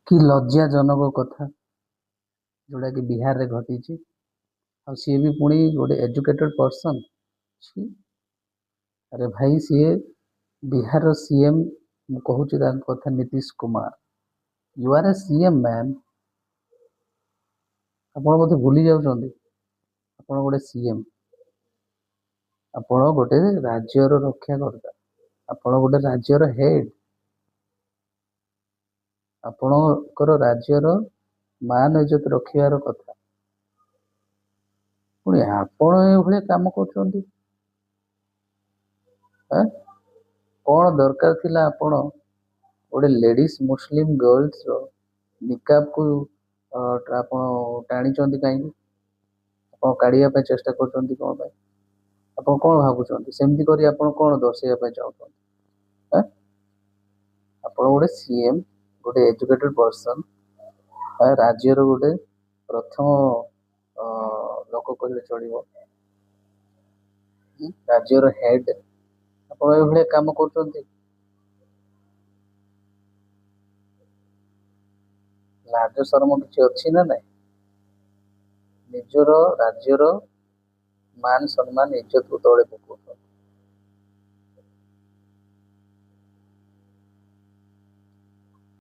कि लज्जाजनक कथा जोड़ा कि बिहार रे घटी सी भी पुणी गोटे एजुकेटेड पर्सन। अरे भाई सी बिहार सीएम कहूँ कथा Nitish Kumar you are a CM man. आप भूली जाऊँ आप गोटे सीएम आपण गोटे राज्यर रक्षाकर्ता आपण गोटे राज्यर हेड आपणकर राज्यर मान इज्जत रखिबार कथा पुणी आपण ये काम कर कौन दरकार थिला आपण गोटे लेडीज मुस्लिम गर्ल्स रो निकाब को टाणी कहीं आप काढ़ा चेष्टा कर कौन आप कौन भावुं सेमती करी आप कौन दर्शाइबा चाहते आप गोटे सीएम गोटे एजुकेटेड पर्सन राज्यर गोटे प्रथम लोक कहले चलो राज्यर हेड आप काम कर लाज शरम किसी अच्छी ना नहीं निजर राज्यर मान सम्मान इज्जत को तले पकाउछन